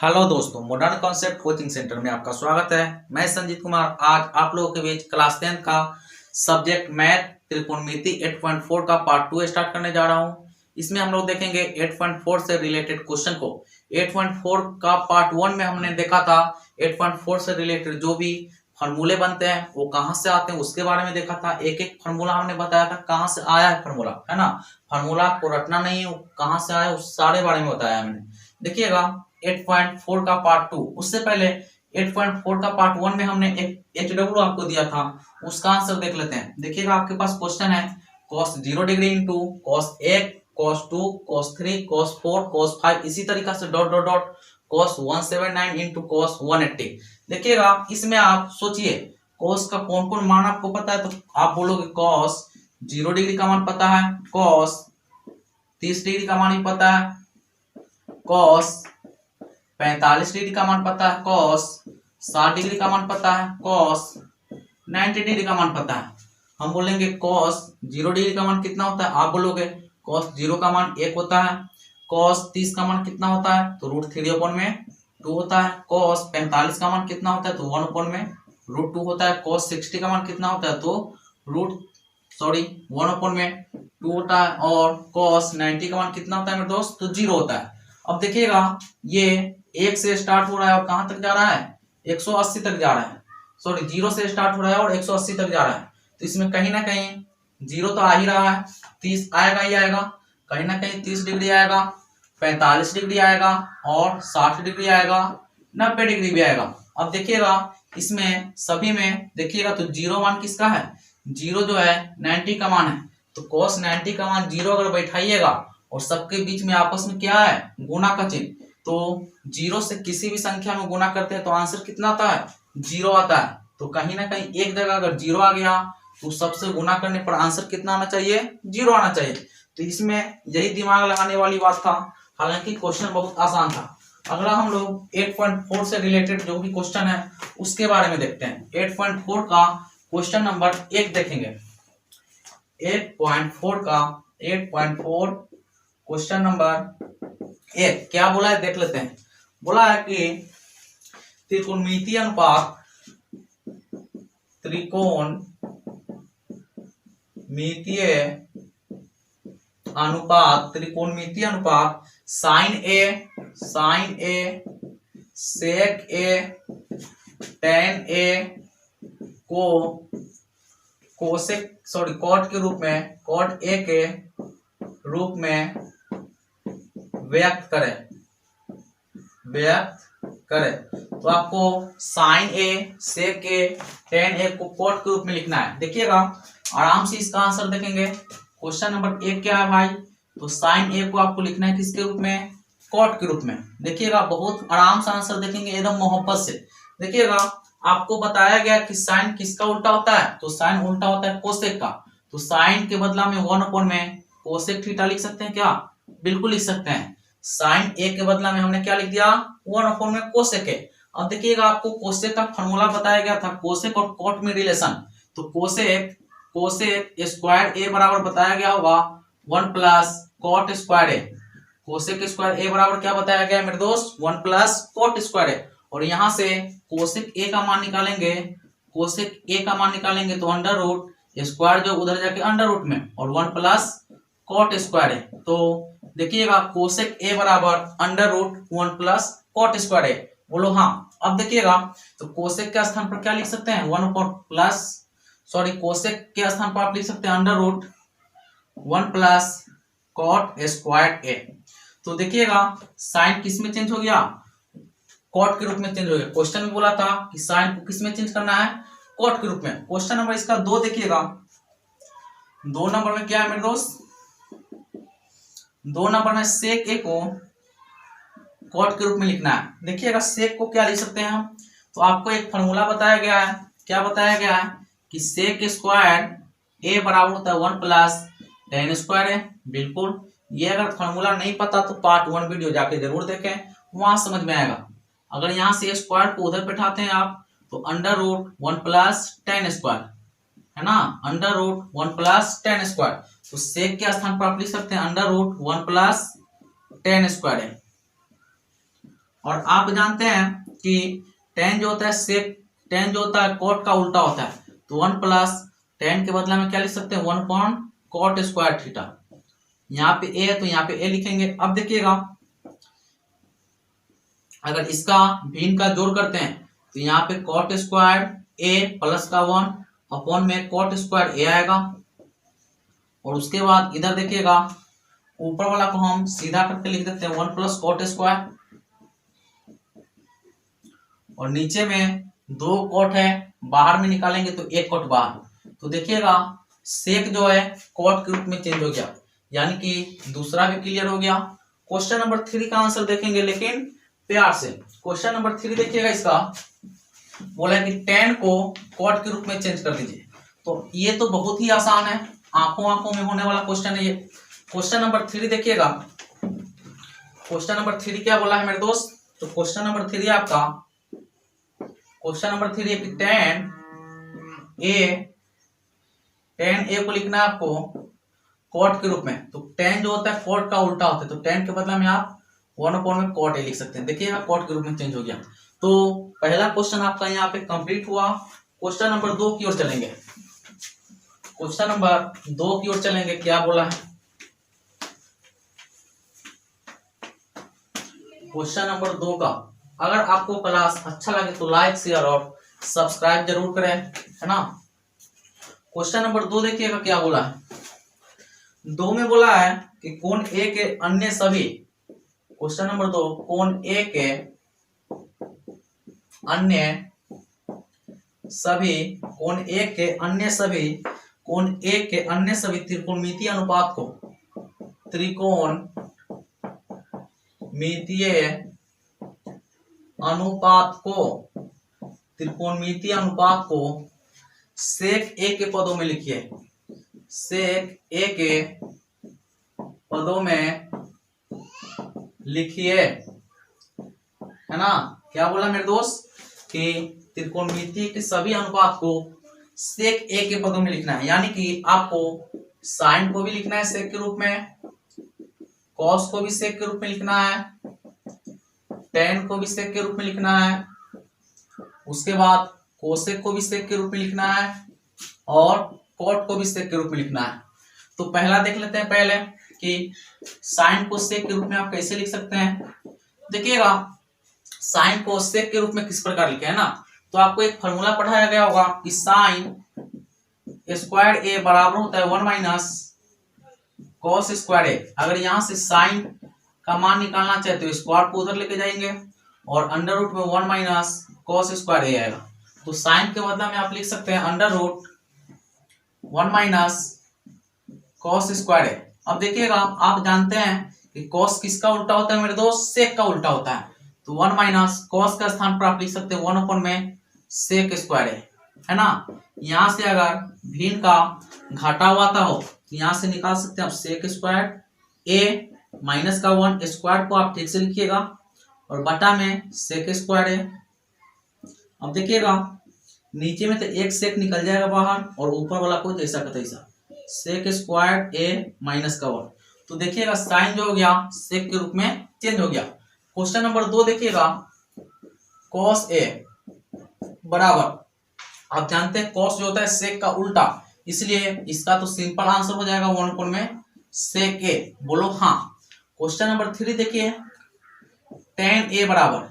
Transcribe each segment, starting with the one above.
Hello दोस्तों, modern concept coaching centre में आपका स्वागत है। मैं संजीत कुमार आज आप लोगों के बीच क्लास 10 का सब्जेक्ट मैथ त्रिकोणमिति 8.4 का पार्ट 2 स्टार्ट करने जा रहा हूं। इसमें हम लोग देखेंगे 8.4 से रिलेटेड क्वेश्चन को। 8.4 का पार्ट 1 में हमने देखा था 8.4 से रिलेटेड जो भी फॉर्मूले बनते हैं वो कहाँ से आते हैं उसके बारे में देखा था। एक एक फॉर्मूला हमने बताया था कहाँ से आया है फॉर्मूला, है ना। फॉर्मूला को रटना नहीं है, कहाँ से आया उस सारे बारे में बताया हमने। देखिएगा 8.4 का पार्ट 2, उससे पहले 8.4 का पार्ट 1 में हमने एक HW आपको दिया था, उसका आंसर देख लेते हैं। देखिएगा आपके पास क्वेश्चन है cos 0 degree into cos 1 cos 2 cos 3 cos 4 cos 5 इसी तरीका से dot dot dot cos 179 into cos 180। देखिएगा इसमें आप सोचिए cos का कौन कौन मान आपको पता है, तो आप बोलोगे cos 0 डिग्री का मान पता है, cos 30 डिग्री का मान ही पता है, cos 45 डिग्री का मान पता है, cos 60 डिग्री का मान पता है, cos 90 डिग्री का मान पता है। हम बोलेंगे cos 0 डिग्री का मान कितना होता है, आप बोलोगे cos 0 का मान 1 होता है, cos 30 का मान कितना होता है तो √3/2 होता है, cos 45 का मान कितना होता है तो 1/√2 होता है, cos 60 का मान कितना होता है तो 1/2 होता है, और cos 90 का मान कितना होता है मेरे दोस्त तो 0 होता है। अब देखिएगा ये 1 से स्टार्ट हो रहा है और कहां तक जा रहा है 180 तक जा रहा है, 0 से स्टार्ट हो रहा है और 180 तक जा रहा है, तो इसमें कहीं ना कहीं 0 तो आ ही रहा है, 30 आएगा ही आएगा, कहीं ना कहीं 30 डिग्री आएगा, 45 डिग्री आएगा और 60 डिग्री आएगा, 90 डिग्री भी आएगा। अब देखिएगा इसमें सभी में देखिएगा तो 0 मान किसका है, 0 जो है 90 का मान है, तो cos 90 का मान 0 अगर बैठाइएगा और सबके बीच में आपस में क्या है गुना का चिन्ह, तो 0 से किसी भी संख्या में गुना करते हैं तो आंसर कितना आता है 0 आता है। तो कहीं ना कहीं एक जगह अगर 0 आ गया तो सबसे गुना करने पर आंसर कितना आना चाहिए 0 आना चाहिए। तो इसमें यही दिमाग लगाने वाली बात था, हालांकि क्वेश्चन बहुत आसान था। अगला हम लोग 8.4 से रिलेटेड जो भी क्वेश्चन है उसके बारे में देखते हैं। 8.4 का क्वेश्चन नंबर 1 देखेंगे। 8.4 क्वेश्चन नंबर 1 क्या बोला है देख लेते हैं। बोला है कि त्रिकोणमितीय अनुपात साइन ए सेक ए टेन ए को कॉट ए के रूप में व्यक्त करे। तो आपको साइन ए सेक ए टेन ए को कॉट के रूप में लिखना है। देखिएगा आराम से इसका आंसर देखेंगे। क्वेश्चन नंबर 1 क्या है भाई, तो साइन ए को आपको लिखना है किसके रूप में, कॉट के रूप में। देखिएगा बहुत आराम से आंसर देखेंगे एकदम मोहब्बत से। देखिएगा आपको बताया गया कि साइन किसका उल्टा होता है, तो साइन उल्टा होता है कोसेक का, तो साइन के बदला में 1 में कोसेक थीटा लिख सकते हैं क्या, बिल्कुल लिख सकते हैं। साइन ए के बदला में हमने क्या लिख दिया 1 में कोसेक है। अब देखिएगा आपको कोसेक का फॉर्मूला बताया गया था, कोसेक और कॉट में रिलेशन, तो कोसेक स्क्वायर ए बराबर बताया गया होगा 1 प्लस कॉट स्क्वायर ए। कोसेक स्क्वायर ए बराबर क्या बताया गया मेरे दोस्त 1 प्लस कॉट स्क्वायर ए, और यहां से कोसेक ए का मान निकालेंगे, तो अंडर रूट स्क्वायर जो उधर जाके अंडर रूट में और 1 प्लस कॉट स्क्वायर है। तो देखिएगा कोसेक ए बराबर under root 1 plus cot square है, बोलो हाँ। अब देखिएगा तो कोसेक के स्थान पर क्या लिख सकते हैं कोसेक के स्थान पर आप लिख सकते हैं under root 1 plus cot square A. तो देखिएगा साइन किस में चेंज हो गया, कॉट के रूप में चेंज हो गया। क्वेश्चन में बोला था कि साइन को किस में चेंज करना है, कॉट के रूप में। क्वेश्चन नंबर इसका 2 देखिएगा, 2 नंबर में क्या है मेरे दोस्त, 2 नंबर में सेक ए को कॉट के रूप में लिखना है। देखिएगा सेक को क्या लिख सकते हैं हम, तो आपको एक फॉर्मूला बताया गया है, क्या बताया गया है कि सेक स्क्वायर ए बराबर होता है 1 प्लस टेन स्क्वायर है। बिल्कुल, ये अगर फॉर्मूला नहीं पता तो पार्ट 1 वीडियो जाके जरूर देखें, वहां समझ में आएगा। अगर यहाँ से स्क्वायर को उधर बैठाते हैं आप तो under root 1 plus tan square है ना, under root 1 plus tan square, तो सेक के स्थान पर आप लिख सकते हैं under root 1 plus tan square है। और आप जानते हैं कि tan जो होता है सेक, tan जो होता है cot का उल्टा होता है, तो 1 प्लस tan के बदला में क्या लिख सकते हैं 1 अपॉन cot स्क्वायर थीटा। यहाँ पे a है तो यहाँ पे a लिखेंगे। अब देखिएगा अगर इसका भिन्न का जोड़ करते हैं तो यहाँ पे cot स्क्वायर a प्लस का 1 अपॉन में cot स्क्वायर a आएगा। और उसके बाद इधर देखिएगा ऊपर वाला को हम सीधा करके लिख देते हैं 1 प्लस cot स्क्वायर, और नीचे में 2 cot है, बाहर में निकालेंगे तो 1 cot बाहर। तो देखिएगा सेक जो है cot के रूप में चेंज हो गया, यानी कि दूसरा भी क्लियर हो गया। क्वेश्चन नंबर 3 का आंसर देखेंगे लेकिन प्यार से। क्वेश्चन नंबर 3 देखिएगा, इसका बोला है कि tan को cot के रूप में चेंज कर दीजिए। तो ये तो बहुत ही आसान है, आंखों आंखों में होने वाला क्वेश्चन है ये। क्वेश्चन नंबर 3 देखिएगा, क्वेश्चन नंबर 3 क्या बोला है मेरे दोस्त? तो क्वेश्चन नंबर 3 आपका, क्वेश्चन नंबर 3 है कि tan a को लिखना है आपको cot के रूप में। तो tan जो होता है cot का उल्टा होता है, तो tan के बदला में आप 1 अपॉन में cot a लिख सकते हैं। देखिएगा cot के रूप में चेंज हो गया। तो पहला क्वेश्चन आपका यहाँ पे कंप्लीट हुआ। क्वेश्चन नंबर 2 की ओर चलेंगे। क्वेश्चन नंबर 2 की ओर चलेंगे, क्या बोला है? क्वेश्चन नंबर 2 का, अगर आपको क्लास अच्छा लगे तो लाइक शेयर और सब्सक्राइब जरूर करें, है ना। क्वेश्चन नंबर 2 देखिएगा क्या बोला है। 2 में बोला है कि कोण ए के अन्य सभी, क्वेश्चन नंबर 2, कोण ए के अन्य सभी, कोण ए के अन्य सभी, कोण ए के अन्य सभी त्रिकोणमितीय अनुपात को, त्रिकोणमितीय अनुपात को, त्रिकोणमितीय अनुपात को सेक ए के पदों में लिखिए। सेक ए के पदों में लिखिए, है ना। क्या बोला मेरे दोस्त कि त्रिकोणमितीय के सभी अनुपात को सेक ए के पदों में लिखना है, यानी कि आपको साइन को भी लिखना है सेक के रूप में, कॉस को भी सेक के रूप में लिखना है, टेन को भी सेक के रूप में लिखना है, उसके बाद कोसेक को भी सेक के रूप में लिखना है, और कॉट को भी सेक के रूप में लिखना है। तो पहला देख लेते हैं पहले कि साइन को सेक के रूप में आप कैसे लिख सकते हैं। देखिएगा साइन को सेक के रूप में किस प्रकार लिखे है ना, तो आपको एक फॉर्मूला पढ़ाया गया होगा कि साइन स्क्वायर ए बराबर होता है 1 माइनस कॉस स्क्वायर ए। अगर यहां से साइन का मान निकालना चाहे तो स्क्वायर को उधर लेके जाएंगे और अंडर रूट में 1 माइनस कॉस स्क्वायर ए आएगा। तो साइन के बदला में आप लिख सकते हैं under root 1 minus cos square A. अब देखिएगा आप जानते हैं कि कॉस किसका उल्टा होता है मेरे दोस्त? सेक का उल्टा होता है। तो 1 माइनस कॉस का स्थान पर आप लिख सकते हैं 1 अपॉन में सेक स्क्वायर है ना। यहां से अगर भिन्न का घाटा हुआ था हो तो यहां से निकाल सकते हैं आप सेक स्क्वायर ए माइनस का 1 स्क्वायर को आप ठीक से लिखिएगा और बटा में सेक स्क्वायर है। अब देखिएगा नीचे में तो एक सेक निकल जाएगा बाहर और ऊपर वाला को जैसा का तैसा सेक स्क्वायर ए माइनस का 1। तो देखिएगा साइन जो हो गया सेक के रूप में चेंज हो गया। क्वेश्चन नंबर 2 देखिएगा, कॉस ए बराबर, आप जानते हैं कॉस जो होता है सेक का उल्टा, इसलिए इसका तो सिंपल आंसर हो जाएगा 1 अपॉन में सेक ए। बोलो हाँ। क्वेश्चन नंबर 3 देखिए, tan ए बराबर,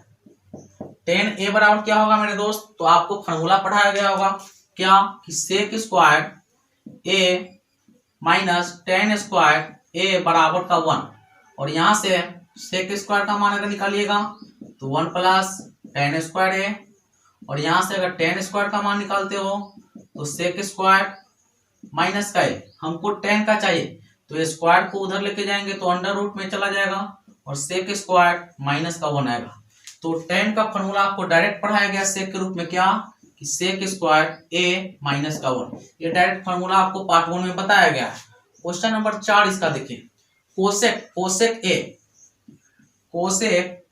tan ए बराबर क्या होगा मेरे दोस्त? तो आपको फॉर्मूला पढ़ाया गया होगा क्या कि सेक square A minus tan square ए बराबर का 1, और यहां से सेक स्क्वायर का मान अगर निकालिएगा तो 1 प्लस tan स्क्वायर ए, और यहां से अगर tan स्क्वायर का मान निकालते हो तो सेक स्क्वायर माइनस का ए, हमको tan का चाहिए तो स्क्वायर को उधर लेके जाएंगे तो अंडर रूट में चला जाएगा और सेक स्क्वायर माइनस का 1 आएगा। तो tan का फॉर्मूला आपको डायरेक्ट पढ़ाया गया सेक के रूप में क्या कि सेक स्क्वायर ए माइनस का 1। ये डायरेक्ट फॉर्मूला आपको पार्ट 1 में बताया गया है। क्वेश्चन नंबर 4 इसका देखिए, कोसेक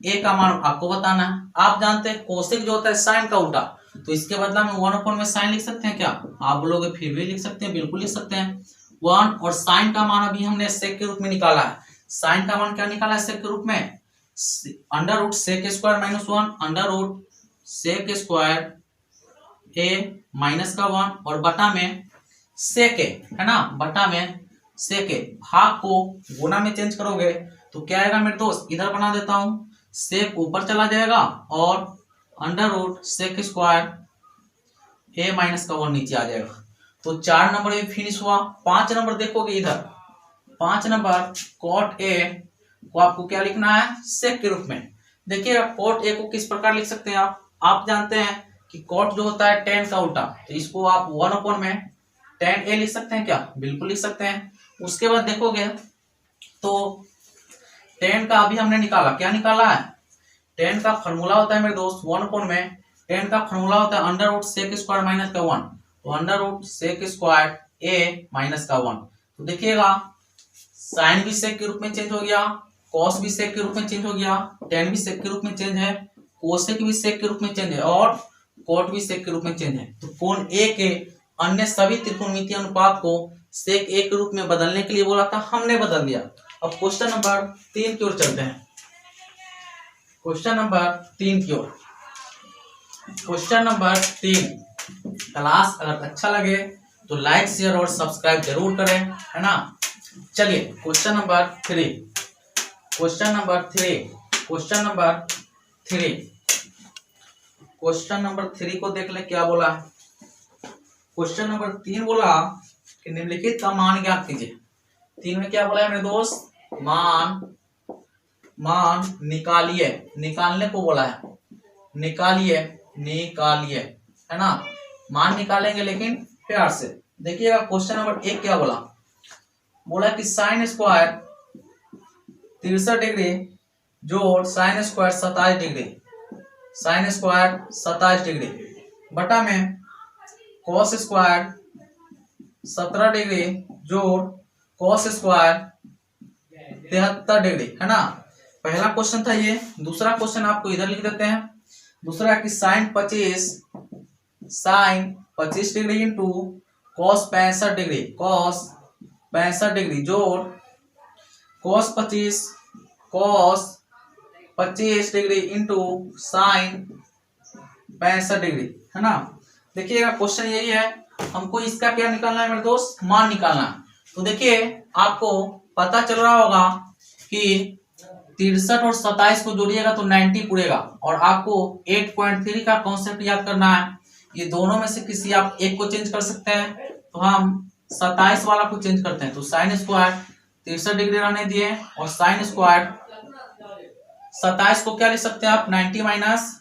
ए का मान आपको बताना है। आप जानते हैं कोसेक जो होता है साइन का उल्टा, तो इसके बदला में 1 अपॉन में साइन लिख सकते हैं क्या? आप बोलोगे फिर भी लिख सकते हैं, बिल्कुल लिख सकते हैं 1, और साइन का मान अभी हमने सेक के रूप में निकाला है। साइन का मान क्या निकाला है सेक के रूप में? Under root sec square minus 1 under root sec square A minus का 1 और बटा में सेक ए, है ना, बटा में सेक ए। भाग को गुना में चेंज करोगे तो क्या आएगा मेरे दोस्त, इधर बना देता हूं, सेक ऊपर चला जाएगा और under root sec square A minus का 1 नीचे आ जाएगा। तो 4 नंबर ये फिनिश हुआ। 5 नंबर देखोगे इधर, 5 नंबर कॉट ए को आपको क्या लिखना है, सेक के रूप में। देखिएगा कॉट ए को किस प्रकार लिख सकते हैं आप जानते हैं कि कॉट जो होता है tan का उल्टा, तो इसको आप 1 में tan ए लिख सकते हैं क्या, बिल्कुल लिख सकते हैं। उसके बाद देखोगे तो tan का अभी हमने निकाला, क्या निकाला है, tan का फॉर्मूला होता है मेरे दोस्त 1 में tan का फॉर्मूला होता है under root sec square minus का 1, तो under root sec square A minus का 1। तो देखिएगा साइन भी सेक के रूप में चेंज हो गया, कॉस भी सेक के रूप में चेंज हो गया, tan भी सेक के रूप में चेंज है, कोसेक भी सेक के रूप में चेंज है और कॉट भी सेक के रूप में चेंज है। तो कोण ए के अन्य सभी त्रिकोणमितीय अनुपात को सेक ए के रूप में बदलने के लिए बोला था, हमने बदल दिया। अब क्वेश्चन नंबर 3 की ओर चलते हैं। क्वेश्चन नंबर 3 की ओर, क्वेश्चन नंबर 3। क्लास अगर अच्छा लगे तो लाइक शेयर और सब्सक्राइब जरूर करें, है ना। चलिए question number 3, question number 3, question number 3, question number 3 को देख ले क्या बोला है। क्वेश्चन नंबर 3 बोला कि निम्नलिखित का मान ज्ञात कीजिए। 3 में क्या बोला है मेरे दोस्त, मान निकालिए, निकालने को बोला है, निकालिए, है ना, मान निकालेंगे लेकिन प्यार से। देखिएगा क्वेश्चन नंबर 1 क्या बोला कि साइन स्क्वायर 63 डिग्री जोड़ sine square 27 degree, sine square 27 degree बटा में कॉस स्क्वायर 17 डिग्री जोड़ कॉस स्क्वायर 73 डिग्री, है ना। पहला क्वेश्चन था ये। दूसरा क्वेश्चन आपको इधर लिख देते हैं। दूसरा कि sine 25 degree into cos 65 degree, cos 65 degree जोड़ cos 25 degree into sine 65 degree, है ना। देखिएगा क्वेश्चन यही है, हमको इसका क्या निकालना है मेरे दोस्त, मान निकालना है। तो देखिए आपको पता चल रहा होगा कि 63 और 27 को जोड़िएगा तो 90 पूरेगा और आपको 8.3 का कॉन्सेप्ट याद करना है। ये दोनों में से किसी आप एक को चेंज कर सकते हैं, तो हम 27 वाला को चेंज करते हैं। तो साइन स्क्वायर 63 डिग्री रहने दिए और साइन स्क्वायर 27 को क्या लिख सकते हैं आप, 90 माइनस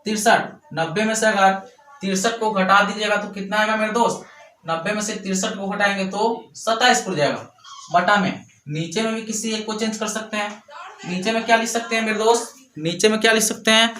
63, 90 में से अगर 63 को घटा दीजिएगा तो कितना आएगा मेरे दोस्त, 90 में से 63 को घटाएंगे तो 27 पूर जाएगा बटा में। नीचे में भी किसी एक को चेंज कर सकते हैं। नीचे में क्या लिख सकते हैं मेरे दोस्त, नीचे में क्या लिख सकते हैं,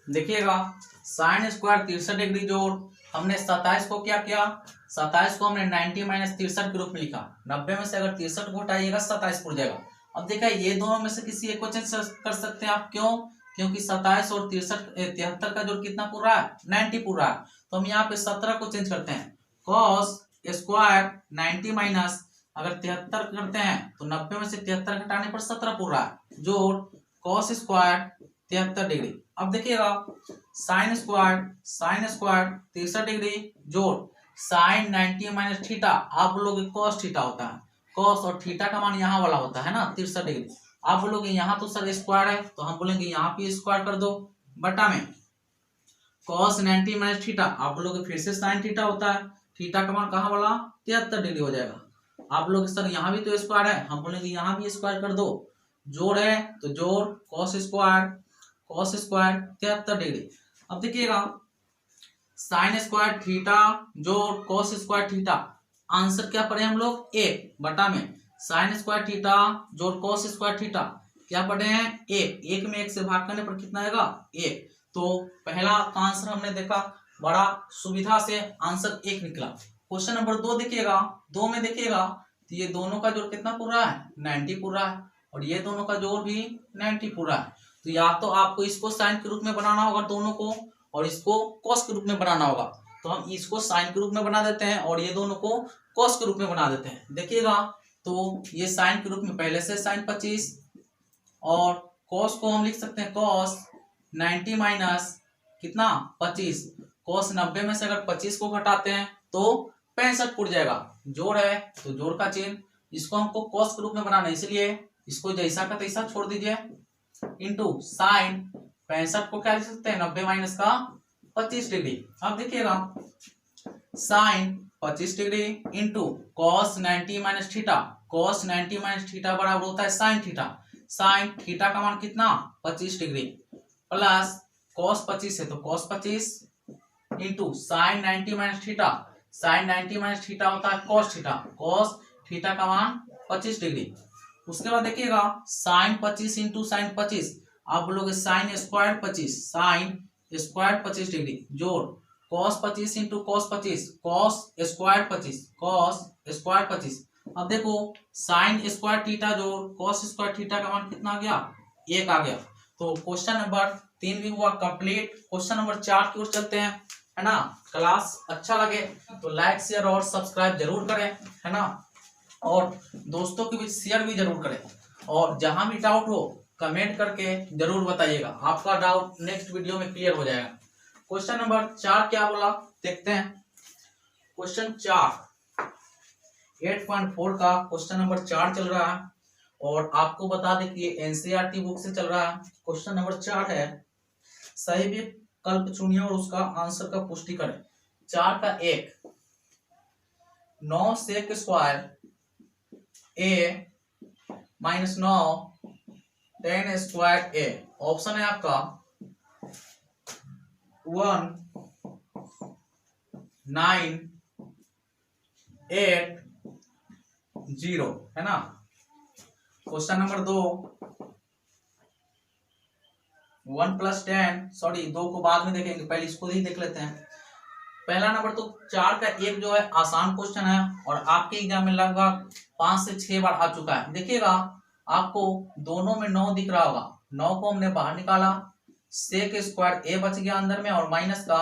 देखिएगा साइन स्क्वायर 63 डिग्री जोड़ हमने 27 को क्या किया, 27 को हमने 90 माइनस 63 के रूप में लिखा। 90 में से अगर 63 को हटाइएगा 27 पूर जाएगा। अब देखा ये दोनों में से किसी एक को चेंज कर सकते हैं आप, क्यों, क्योंकि 27 और 73 का जोड़ कितना पूर रहा है, 90 पूर रहा है। तो हम यहाँ पे 17 को चेंज करते हैं, कॉस स्क्वायर 90 माइनस अगर 73 करते हैं तो 90 में से 73 घटाने पर 17 पूर रहा है जोड़ कॉस स्क्वायर 73 डिग्री। अब देखिएगा साइन स्क्वायर 63 डिग्री जोड़ साइन 90 माइनस थीटा, आप बोलोगे कॉस थीटा होता है, कॉस और थीटा का मान यहाँ वाला होता है ना 63 डिग्री। आप बोलोगे यहाँ तो सर स्क्वायर है, तो हम बोलेंगे यहाँ पे स्क्वायर कर दो बटा में कॉस 90 माइनस थीटा, आप बोलोगे फिर से साइन थीटा होता है, थीटा का मान कहाँ वाला 73 डिग्री हो जाएगा। आप लोग सर यहाँ भी तो स्क्वायर है, हम बोलेंगे यहाँ भी स्क्वायर कर दो, जोड़ है तो जोड़ कॉस स्क्वायर 73 डिग्री। अब देखिएगा साइन स्क्वायर थीटा जोड़ कॉस स्क्वायर थीटा, आंसर क्या पढ़े हम लोग, 1 बटा में साइन स्क्वायर थीटा जोड़ कॉस स्क्वायर थीटा क्या पढ़े हैं, 1 में 1 से भाग करने पर कितना आएगा 1। तो पहला का आंसर हमने देखा, बड़ा सुविधा से आंसर 1 निकला। क्वेश्चन नंबर 2 देखिएगा, 2 में देखिएगा तो ये दोनों का जोड़ कितना पूर रहा है, 90 पूर रहा है और ये दोनों का जोड़ भी 90 पूर रहा है। तो या तो आपको इसको साइन के रूप में बनाना होगा दोनों को और इसको कॉस के रूप में बनाना होगा। तो हम इसको साइन के रूप में बना देते हैं और ये दोनों को कॉस के रूप में बना देते हैं। देखिएगा तो ये साइन के रूप में पहले से साइन 25, और कॉस को हम लिख सकते हैं कॉस 90 माइनस कितना 25। कॉस 90 में से अगर 25 को घटाते हैं तो 65 उठ जाएगा। जोड़ है तो जोड़ का चिन्ह, इसको हमको कॉस के रूप में बनाना है, इसलिए इसको जैसा का तैसा छोड़ दीजिए। इंटू साइन 65 को क्या लिख सकते हैं 90 माइनस का 25 डिग्री। अब देखिएगा sine 25 degree into cos 90 minus theta. Cos 90 minus theta बराबर होता है साइन थीटा। साइन थीटा का मान कितना 25 डिग्री प्लस कॉस 25 है तो cos 25 into sine 90 minus theta. Sine 90 minus theta होता है कॉस थीटा। कॉस थीटा का मान 25 डिग्री। उसके बाद देखिएगा साइन 25 इंटू साइन 25, आप बोलोगे sine square 25, sine square 25 degree जोड़ cos 25 into cos 25, cos square 25, cos square 25। अब देखो साइन स्क्वायर थीटा जोड़ कॉस स्क्वायर थीटा का मान कितना आ गया 1 आ गया। तो क्वेश्चन नंबर 3 भी हुआ कंप्लीट। क्वेश्चन नंबर 4 की ओर चलते हैं, है ना। क्लास अच्छा लगे तो लाइक शेयर और सब्सक्राइब जरूर करें, है ना, और दोस्तों के बीच शेयर भी जरूर करें, और जहां भी डाउट हो कमेंट करके जरूर बताइएगा, आपका डाउट नेक्स्ट वीडियो में क्लियर हो जाएगा। क्वेश्चन नंबर 4 क्या बोला देखते हैं। क्वेश्चन 4 8.4 का क्वेश्चन नंबर 4 चल रहा है, और आपको बता दें कि ये एनसीईआरटी बुक से चल रहा है। क्वेश्चन नंबर 4 है सही विकल्प चुनिए और उसका आंसर का पुष्टि करें। 4 का 1 9 सेक square A minus 9 10 square A. Option है आपका 1 9 8 0, है ना। क्वेश्चन नंबर 2 1 प्लस 10, सॉरी 2 को बाद में देखेंगे, पहले इसको ही देख लेते हैं। पहला नंबर तो 4 का 1 जो है आसान क्वेश्चन है, और आपके एग्जाम में लगभग 5 से 6 बार आ चुका है। देखिएगा आपको दोनों में 9 दिख रहा होगा, 9 को हमने बाहर निकाला, सेक स्क्वायर ए बच गया अंदर में, और माइनस का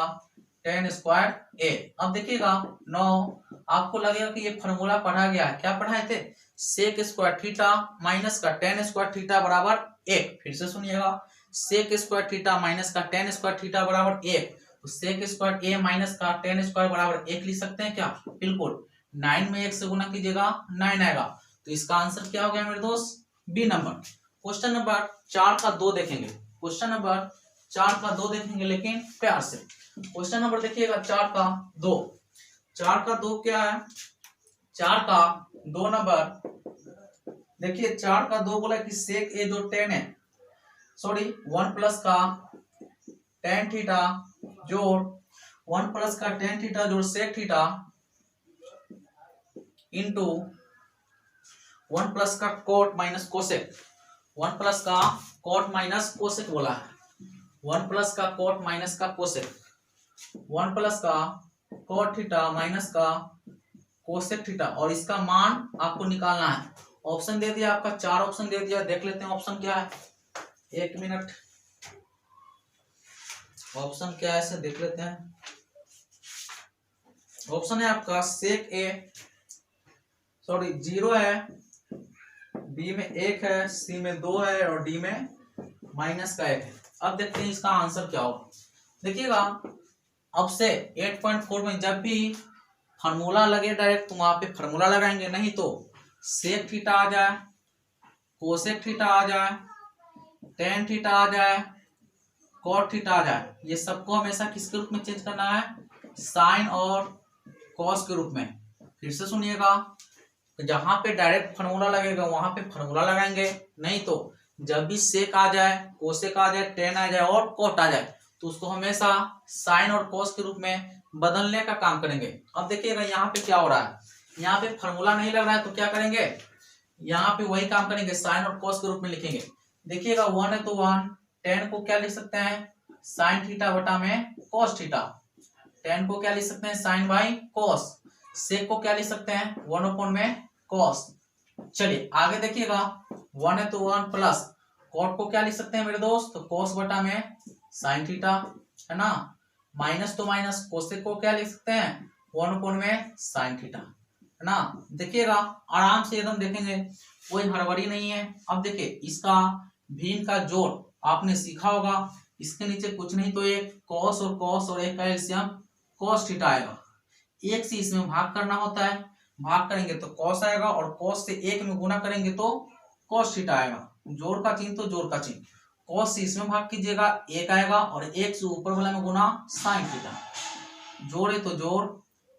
10 स्क्वायर ए। अब देखिएगा 9, आपको लगेगा कि ये फॉर्मूला पढ़ा गया है, क्या पढ़ाए थे, सेक स्क्वायर थीटा माइनस का 10 स्क्वायर थीटा बराबर 1। फिर से सुनिएगा, सेक स्क्वायर थीटा माइनस का 10 स्क्वायर थीटा बराबर 1। तो सेक स्क्वायर ए माइनस का 10 स्क्वायर बराबर 1 लिख सकते हैं क्या, बिल्कुल। 9 में 1 से गुना कीजिएगा 9 आएगा, तो इसका आंसर क्या हो गया मेरे दोस्त, बी नंबर। क्वेश्चन नंबर 4 का 2 देखेंगे। क्वेश्चन नंबर 4 का 2 देखेंगे लेकिन प्यार से। क्वेश्चन नंबर देखिएगा 4 का 2। 4 का 2 क्या है, 4 का 2 नंबर देखिए 4 का 2 बोला कि सेक ए जो 10 है, सॉरी 1 प्लस का tan थीटा जोड़ 1 प्लस का tan थीटा जोड़ सेक थीटा इंटू 1 प्लस का कोट माइनस कोसेक। 1 प्लस का कोट माइनस कोसेक बोला है, 1 प्लस का कोट माइनस का कोसेक, 1 प्लस का कोट थीटा माइनस का कोसेक थीटा, और इसका मान आपको निकालना है। ऑप्शन दे दिया आपका, 4 ऑप्शन दे दिया, देख लेते हैं ऑप्शन क्या है, 1 मिनट। ऑप्शन क्या है इसे देख लेते हैं। ऑप्शन है आपका सेक ए, सॉरी 0 है, बी में 1 है, सी में 2 है, और डी में माइनस का 1 है। अब देखते हैं इसका आंसर क्या होगा। देखिएगा अब से 8.4 में जब भी फार्मूला लगे डायरेक्ट तो वहां पे फार्मूला लगाएंगे, नहीं तो सेक थीटा आ जाए, कोसेक थीटा आ जाए, टेन थीटा आ जाए, कॉट थीटा आ जाए, ये सबको हमेशा किसके रूप में चेंज करना है, साइन और कॉस के रूप में। फिर से सुनिएगा, जहां पे डायरेक्ट फार्मूला लगेगा वहां पे फार्मूला लगाएंगे, नहीं तो जब भी सेक आ जाए, कोसेक आ जाए, टेन आ जाए और कॉट आ जाए तो उसको हमेशा साइन और कॉस के रूप में बदलने का काम करेंगे। अब देखिएगा यहाँ पे क्या हो रहा है, यहाँ पे फार्मूला नहीं लग रहा है तो क्या करेंगे, यहाँ पे वही काम करेंगे, साइन और कॉस के रूप में लिखेंगे। देखिएगा 1 है तो 1, टेन को क्या लिख सकते हैं, साइन थीटा बटा में कॉस थीटा, टेन को क्या लिख सकते हैं, साइन बाई कॉस, सेक को क्या लिख सकते हैं, 1 में कॉस। चलिए आगे देखिएगा 1 है तो 1 प्लस कॉट को क्या लिख सकते हैं मेरे दोस्त, तो कॉस बटा में साइन थीटा, है ना, माइनस तो माइनस, कोसेक को क्या लिख सकते हैं, 1 में साइन थीटा। है ना। देखिएगा आराम से एकदम देखेंगे, कोई हड़बड़ी नहीं है। अब देखिए इसका भिन्न का जोड़ आपने सीखा होगा, इसके नीचे कुछ नहीं तो एक कॉस और एक का एलसीएम कॉस थीटा आएगा। एक से इसमें भाग करना होता है, भाग करेंगे तो कॉस आएगा और कॉस से एक में गुना करेंगे तो कॉस थीटा आएगा। जोड़ का चिन्ह तो जोड़ का चिन्ह, कॉस से इसमें भाग कीजिएगा एक आएगा और एक से ऊपर वाला में गुना साइन थीटा। जोड़ है तो जोड़,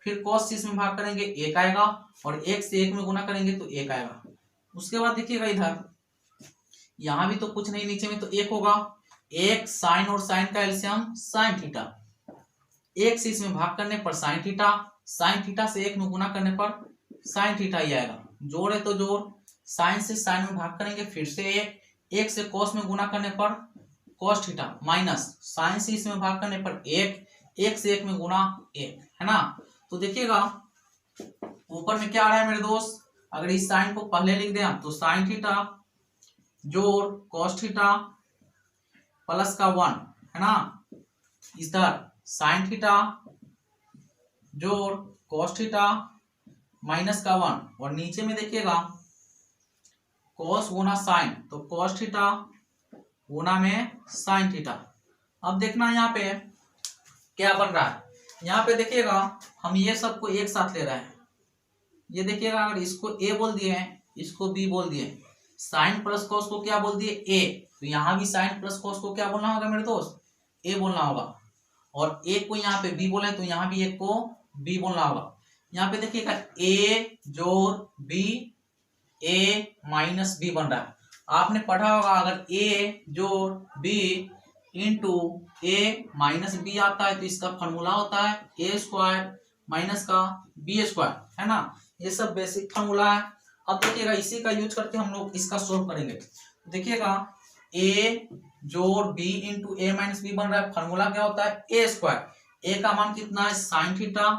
फिर कॉस से इसमें भाग करेंगे एक आएगा और एक से एक में गुना करेंगे तो एक आएगा। उसके बाद देखिएगा इधर यहां भी तो कुछ नहीं, नीचे में तो एक होगा, एक साइन और साइन का एलसीएम साइन थीटा। एक से इसमें भाग करने पर साइन थीटा से एक में गुना करने पर साइन थीटा ही आएगा। जोड़ है तो जोड़, साइन से साइन में भाग करेंगे फिर से एक से कॉस में गुना करने पर कॉस थीटा, माइनस साइन से इसमें भाग करने पर एक से एक में गुना एक, है ना। तो देखिएगा ऊपर में क्या आ रहा है मेरे दोस्त, अगर इस साइन को पहले लिख दें तो साइन थीटा जोड़ कॉस थीटा प्लस का 1, है ना। इधर साइन थीटा जोड़ कॉस थीटा माइनस का 1 और नीचे में देखिएगा कॉस गुना साइन तो कॉस थीटा गुना में साइन थीटा। अब देखना यहाँ पे क्या बन रहा है, यहाँ पे देखिएगा हम ये सबको एक साथ ले रहे हैं। ये देखिएगा अगर इसको ए बोल दिए इसको बी बोल दिए, साइन प्लस कॉस को क्या बोल दिए ए, तो यहाँ भी साइन प्लस कॉस को क्या बोलना होगा मेरे दोस्त, ए बोलना होगा। और एक को यहाँ पे बी बोले तो यहाँ भी एक को बी बोलना होगा। यहाँ पे देखिएगा ए जोड़ बी, ए माइनस बी बन रहा है। आपने पढ़ा होगा अगर ए जोड़ बी इंटू ए माइनस बी आता है तो इसका फॉर्मूला होता है ए स्क्वायर माइनस का बी स्क्वायर, है ना। ये सब बेसिक फॉर्मूला है। अब देखिएगा इसी का यूज करके हम लोग इसका सोल्व करेंगे। देखिएगा ए जोड़ बी इंटू ए माइनस बी बन रहा है, फॉर्मूला क्या होता है ए स्क्वायर, ए का मान कितना है साइन थीटा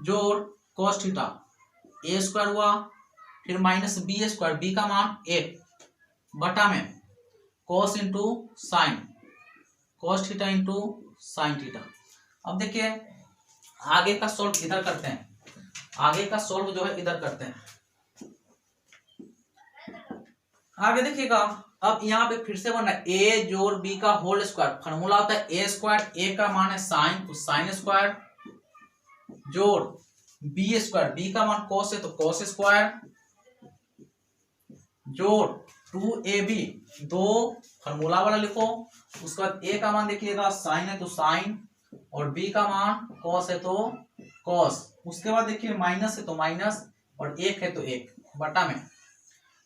जोड़ कॉस थीटा, ए स्क्वायर हुआ, फिर माइनस बी स्क्वायर, बी का मान एक बटा में cos into sine, cos theta into sine theta. अब देखिए आगे का सोल्व इधर करते हैं, आगे का सोल्व जो है इधर करते हैं। आगे देखिएगा अब यहाँ पे फिर से बनना है ए जोड़ बी का होल स्क्वायर, फॉर्मूला होता है ए स्क्वायर, ए का मान है साइन तो साइन स्क्वायर जोड़ बी स्क्वायर, बी का मान कॉस है तो कॉस स्क्वायर जोड़ 2ab, दो फॉर्मूला वाला लिखो। उसके बाद ए का मान देखिएगा साइन है तो साइन और बी का मान कॉस है तो कॉस। उसके बाद देखिए माइनस है तो माइनस और एक है तो एक बटा में,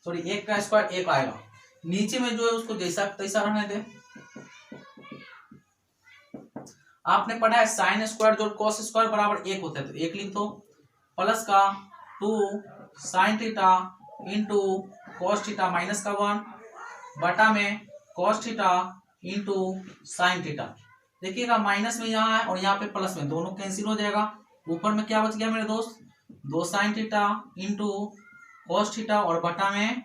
सॉरी एक का स्क्वायर एक आएगा। नीचे में जो है उसको जैसा तैसा रहने दे। आपने पढ़ा है साइन स्क्वायर जोड़ कॉस स्क्वायर बराबर एक होता है तो एक लिख दो, प्लस का 2 sine theta into cos theta minus का 1 बटा में cos theta into sine theta. देखिएगा माइनस में यहाँ है और यहाँ पे प्लस में, दोनों कैंसिल हो जाएगा। ऊपर में क्या बच गया मेरे दोस्त 2 sine theta into cos theta और बटा में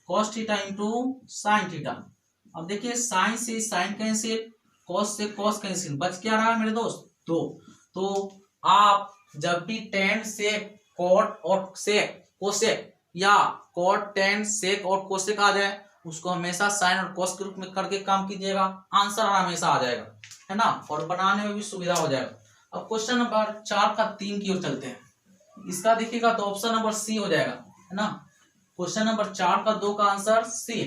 cos theta into sine theta. अब देखिए साइन से साइन कैंसिल, कॉस से कॉस कैंसिल, बच क्या रहा है मेरे दोस्त 2। तो आप जब भी टेन सेक कॉट और सेक कोसेक या कॉट टेन सेक और कोसेक आ जाए उसको हमेशा साइन और कॉस के रूप में करके काम कीजिएगा, आंसर हमेशा आ जाएगा, है ना, और बनाने में भी सुविधा हो जाएगा। अब क्वेश्चन नंबर 4 का 3 की ओर चलते हैं। इसका देखिएगा तो ऑप्शन नंबर सी हो जाएगा, है ना। क्वेश्चन नंबर 4 का 2 का आंसर सी।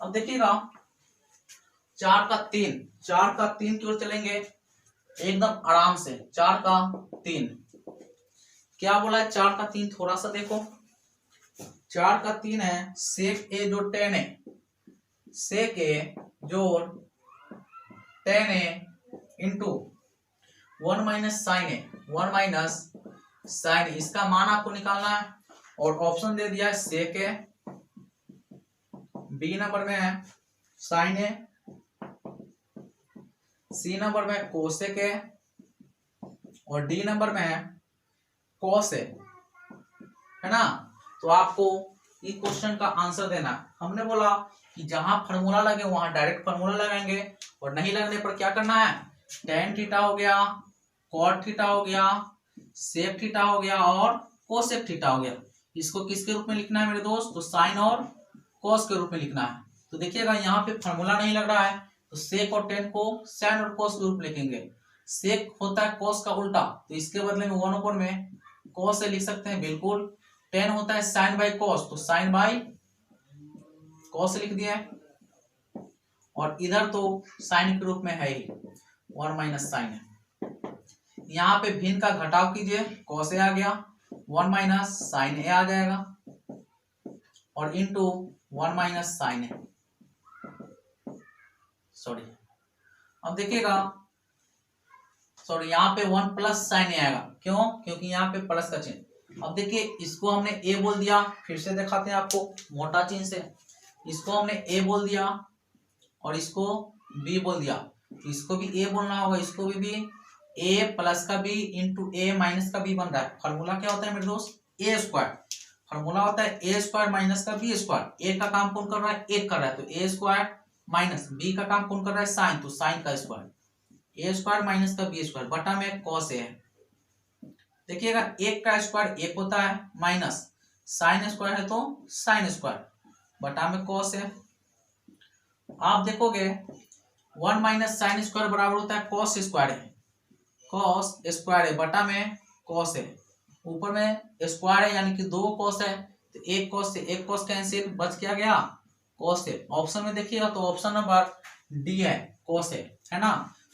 अब देखिएगा 4 का 3 की ओर चलेंगे एकदम आराम से। 4 का 3 क्या बोला है, 4 का 3 थोड़ा सा देखो। 4 का 3 है सेक ए जोड़ टेन ए, सेक ए जोड़ टेन ए इंटू 1 माइनस साइन ए, 1 माइनस साइन, इसका मान आपको निकालना है और ऑप्शन दे दिया है सेक ए, बी नंबर में है साइन ए, सी नंबर में कोसेक ए और डी नंबर में है कॉस ए, है ना। तो आपको इस क्वेश्चन का आंसर देना। हमने बोला कि जहां फॉर्मूला लगे वहां डायरेक्ट फॉर्मूला लगाएंगे और नहीं लगने पर क्या करना है, टेन थीटा हो गया, कॉट थीटा हो गया, सेक थीटा हो गया और कोसेक थीटा हो गया। इसको किसके रूप में लिखना है मेरे दोस्त, तो साइन और कोस के रूप में लिखना है। तो देखिएगा यहाँ पे फॉर्मूला नहीं लग रहा है, तो सेक और टेन को साइन और कोस के रूप में लिखेंगे। सेक होता है कोस का उल्टा, तो इसके बदले में 1 में कोस से लिख सकते हैं बिल्कुल। टेन होता है साइन बाई कोस, तो साइन बाई कोस से लिख दिया है। और इधर तो साइन के रूप में है ही, 1 माइनस साइन है। यहाँ पे भिन्न का घटाव कीजिए, कोस ए आ गया, 1 माइनस साइन ए आ जाएगा, और इंटू 1 माइनस साइन ए, सॉरी अब देखिएगा, सॉरी यहाँ पे 1 प्लस साइन ए आएगा। क्यों, क्योंकि यहाँ पे प्लस का चिन्ह। अब देखिए इसको हमने ए बोल दिया, फिर से दिखाते हैं आपको मोटा चिन्ह से। इसको हमने ए बोल दिया और इसको बी बोल दिया, तो इसको भी ए बोलना होगा, इसको भी ए प्लस का बी इंटू ए माइनस का बी बन रहा है। फॉर्मूला क्या होता है मेरे दोस्त, ए स्क्वायर। फॉर्मूला होता है ए स्क्वायर माइनस का बी स्क्वायर। ए का काम कौन कर रहा है, एक कर रहा है, तो ए स्क्वायर माइनस बी का काम कौन कर रहा है, साइन, तो साइन का स्क्वायर। ए स्क्वायर माइनस का बी स्क्वायर बटा में कॉस ए है। देखिएगा एक का स्क्वायर एक होता है, माइनस साइन स्क्वायर है तो साइन स्क्वायर बटा में कॉस है। आप देखोगे 1 माइनस साइन स्क्वायर बराबर होता है कॉस स्क्वायर है, कॉस स्क्वायर है बटा में कॉस है। ऊपर में स्क्वायर है यानी कि 2 कॉस है, तो एक कॉस से एक कॉस कैंसिल, बच क्या गया कॉस है। ऑप्शन में देखिएगा तो ऑप्शन नंबर डी है, कॉस है ना।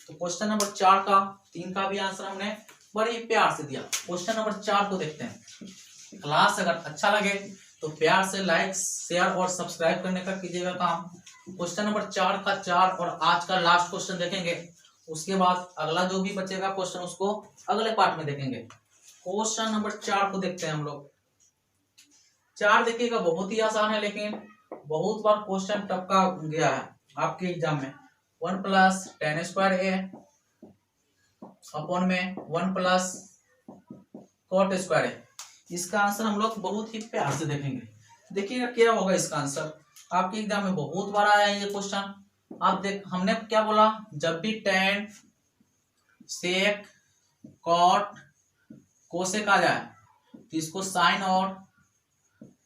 तो क्वेश्चन नंबर 4 का 3 का भी आंसर हमने बड़ी प्यार से दिया। क्वेश्चन नंबर 4 को देखते हैं। क्लास अगर अच्छा लगे तो प्यार से लाइक शेयर और सब्सक्राइब करने का कीजिएगा काम। क्वेश्चन नंबर 4 का 4 और आज का लास्ट क्वेश्चन देखेंगे, उसके बाद अगला जो भी बचेगा क्वेश्चन उसको अगले पार्ट में देखेंगे। क्वेश्चन नंबर 4 को देखते हैं हम लोग। 4 देखिएगा बहुत ही आसान है, लेकिन बहुत बार क्वेश्चन टपका गया है आपके एग्जाम में। 1 प्लस टेन स्क्वायर ए अपॉन में 1 प्लस कॉट स्क्वायर है। इसका आंसर हम लोग बहुत ही प्यार से देखेंगे। देखिएगा क्या होगा इसका आंसर, आपके एग्जाम में बहुत बार आया है ये क्वेश्चन। आप देख, हमने क्या बोला, जब भी टेन सेक कॉट कोसेक आ जाए तो इसको साइन और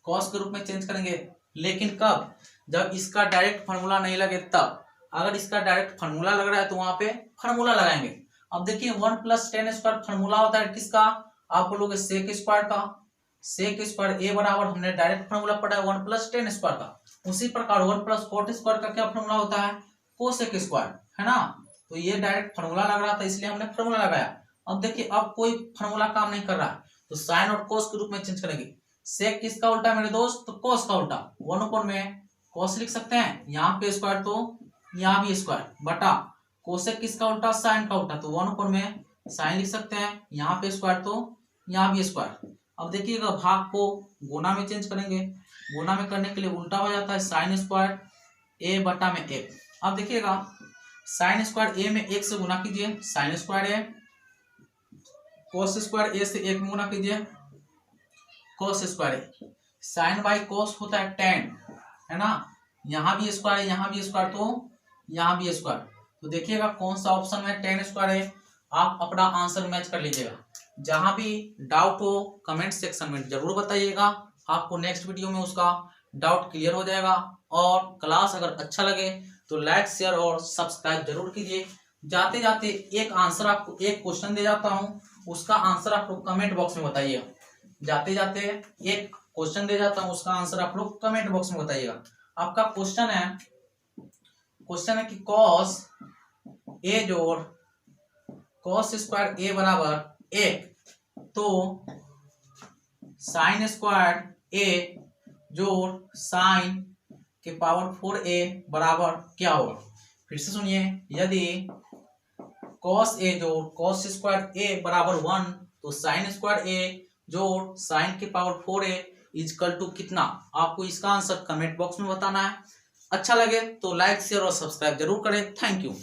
कॉस के रूप में चेंज करेंगे। लेकिन कब, जब इसका डायरेक्ट फार्मूला नहीं लगे तब। अगर इसका डायरेक्ट फार्मूला लग रहा है तो वहां पे फार्मूला लगाएंगे। अब देखिए 1 प्लस टेन स्क्वायर फार्मूला होता है किसका, आप बोलोगे सेक स्क्वायर का। सेक स्क्वायर ए बराबर हमने डायरेक्ट फार्मूला पढ़ा है 1 प्लस टेन स्क्वायर का। उसी प्रकार 1 प्लस कोट स्क्वायर का क्या फार्मूला होता है, कोसेक स्क्वायर, है ना। तो ये डायरेक्ट फार्मूला लग रहा था इसलिए हमने फार्मूला लगाया। अब देखिए अब कोई फार्मूला काम नहीं कर रहा है तो साइन और कोस के रूप में चेंज करेंगे। सेक किसका उल्टा है मेरे दोस्त, तो कोस का उल्टा। 1 में कोस लिख सकते हैं, यहाँ पे स्क्वायर तो यहाँ भी स्क्वायर बटा कोसेक किसका उल्टा, साइन का उल्टा, तो 1 में साइन लिख सकते हैं, यहाँ पे स्क्वायर तो यहाँ भी स्क्वायर। अब देखिएगा भाग को गुना में चेंज करेंगे, गुना में करने के लिए उल्टा हो जाता है, साइन स्क्वायर ए बटा में एक। अब देखिएगा साइन स्क्वायर ए में 1 से गुना कीजिए, sine square A, cos square A से 1 में गुना कीजिए, cos square A. Sine by cos होता है टेन, है ना। यहाँ भी स्क्वायर है, यहाँ भी स्क्वायर तो यहाँ भी स्क्वायर। तो देखिएगा कौन सा ऑप्शन में टेन स्क्वायर है, आप अपना आंसर मैच कर लीजिएगा। जहां भी डाउट हो कमेंट सेक्शन में जरूर बताइएगा, आपको नेक्स्ट वीडियो में उसका डाउट क्लियर हो जाएगा। और क्लास अगर अच्छा लगे तो लाइक शेयर और सब्सक्राइब जरूर कीजिए। जाते जाते एक आंसर आपको, एक क्वेश्चन दे जाता हूँ, उसका आंसर आप लोग कमेंट बॉक्स में बताइएगा। जाते जाते एक क्वेश्चन दे जाता हूँ, उसका आंसर आप लोग कमेंट बॉक्स में बताइएगा। आपका क्वेश्चन है कि कॉस ए जोड़ कॉस स्क्वायर ए बराबर 1, तो साइन स्क्वायर ए जोड़ साइन के पावर 4a बराबर क्या होगा। फिर से सुनिए, यदि कॉस ए जोड़ कॉस स्क्वायर ए बराबर 1, तो साइन स्क्वायर ए जोड़ साइन के पावर 4a इजकल टू कितना। आपको इसका आंसर कमेंट बॉक्स में बताना है। अच्छा लगे तो लाइक शेयर और सब्सक्राइब जरूर करें। Thank you.